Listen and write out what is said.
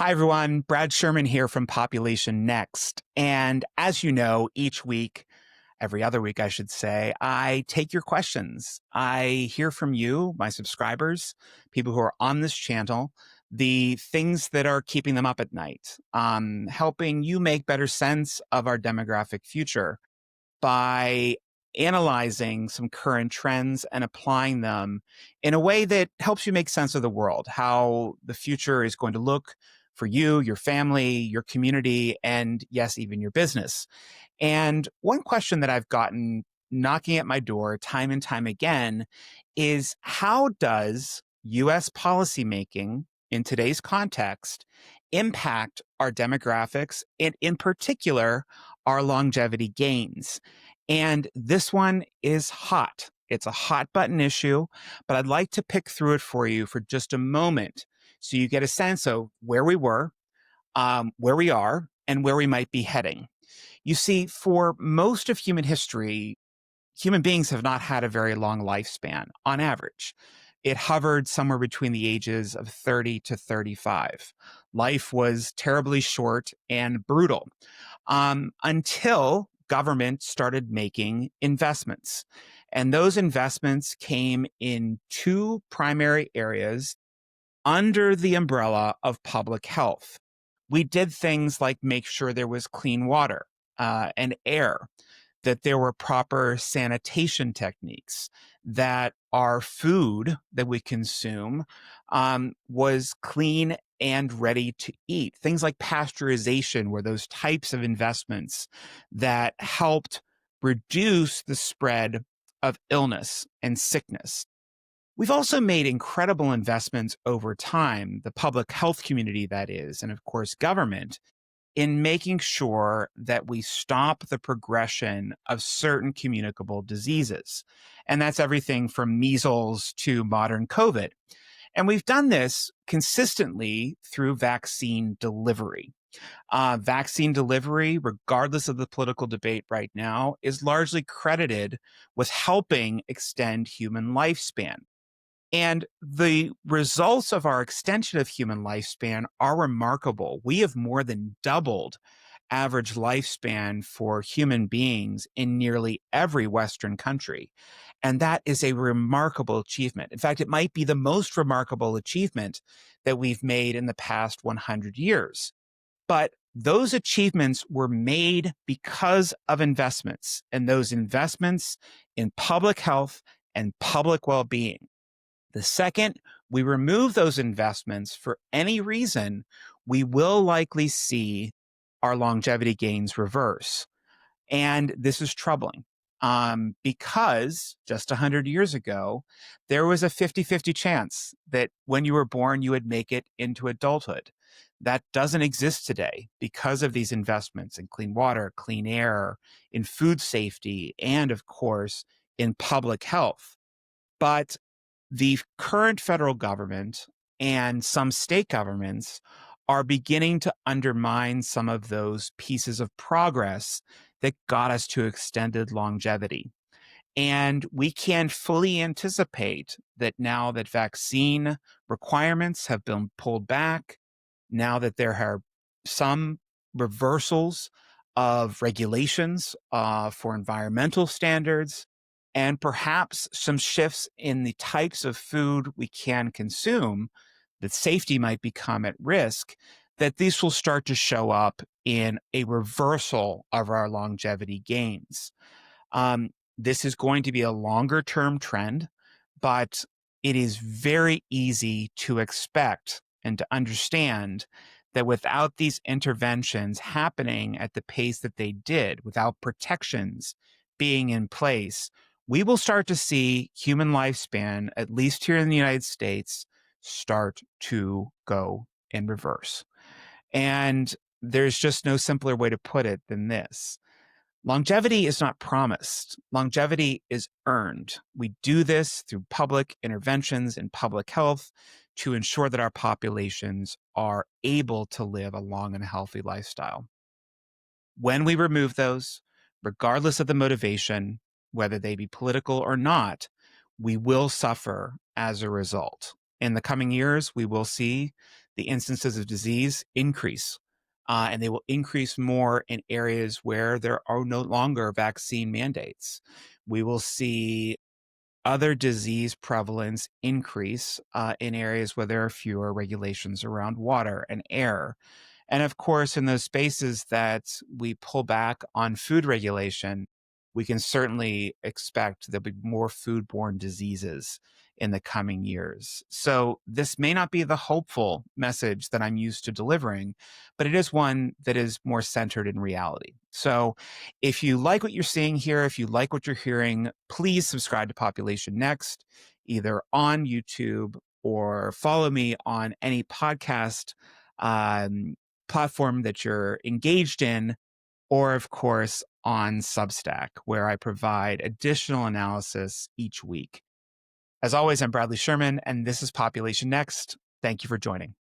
Hi, everyone. Brad Sherman here from Population Next. And as you know, each week, every other week, I should say, I take your questions. I hear from you, my subscribers, people who are on this channel, the things that are keeping them up at night, helping you make better sense of our demographic future by analyzing some current trends and applying them in a way that helps you make sense of the world, how the future is going to look for you, your family, your community, and yes, even your business. And one question that I've gotten knocking at my door time and time again is how does US policymaking in today's context impact our demographics and in particular our longevity gains? And this one is hot. It's a hot button issue, but I'd like to pick through it for you for just a moment so you get a sense of where we were, where we are, and where we might be heading. You see, for most of human history, human beings have not had a very long lifespan on average. It hovered somewhere between the ages of 30 to 35. Life was terribly short and brutal until government started making investments. And those investments came in two primary areas under the umbrella of public health. We did things like make sure there was clean water and air, that there were proper sanitation techniques, that our food that we consume was clean and ready to eat. Things like pasteurization were those types of investments that helped reduce the spread of illness and sickness. We've also made incredible investments over time, the public health community, that is, and of course, government, in making sure that we stop the progression of certain communicable diseases. And that's everything from measles to modern COVID. And we've done this consistently through vaccine delivery. Vaccine delivery, regardless of the political debate right now, is largely credited with helping extend human lifespan. And the results of our extension of human lifespan are remarkable. We have more than doubled average lifespan for human beings in nearly every Western country. And that is a remarkable achievement. In fact, it might be the most remarkable achievement that we've made in the past 100 years. But those achievements were made because of investments, and those investments in public health and public well-being. The second we remove those investments for any reason, we will likely see our longevity gains reverse. And this is troubling because just 100 years ago, there was a 50-50 chance that when you were born, you would make it into adulthood. That doesn't exist today because of these investments in clean water, clean air, in food safety, and of course, in public health. But the current federal government and some state governments are beginning to undermine some of those pieces of progress that got us to extended longevity. And we can fully anticipate that now that vaccine requirements have been pulled back, now that there are some reversals of regulations for environmental standards, and perhaps some shifts in the types of food we can consume, that safety might become at risk, that these will start to show up in a reversal of our longevity gains. This is going to be a longer term trend, but it is very easy to expect and to understand that without these interventions happening at the pace that they did, without protections being in place, we will start to see human lifespan, at least here in the United States, start to go in reverse. And there's just no simpler way to put it than this. Longevity is not promised. Longevity is earned. We do this through public interventions in public health to ensure that our populations are able to live a long and healthy lifestyle. When we remove those, regardless of the motivation, whether they be political or not, we will suffer as a result. In the coming years, we will see the instances of disease increase. And they will increase more in areas where there are no longer vaccine mandates. We will see other disease prevalence increase in areas where there are fewer regulations around water and air. And of course, in those spaces that we pull back on food regulation, we can certainly expect there'll be more foodborne diseases in the coming years. So, this may not be the hopeful message that I'm used to delivering, but it is one that is more centered in reality. So, if you like what you're seeing here, if you like what you're hearing, please subscribe to Population Next, either on YouTube or follow me on any podcast um, platform that you're engaged in, or of course on Substack, where I provide additional analysis each week. As always, I'm Bradley Sherman, and this is Population Next. Thank you for joining.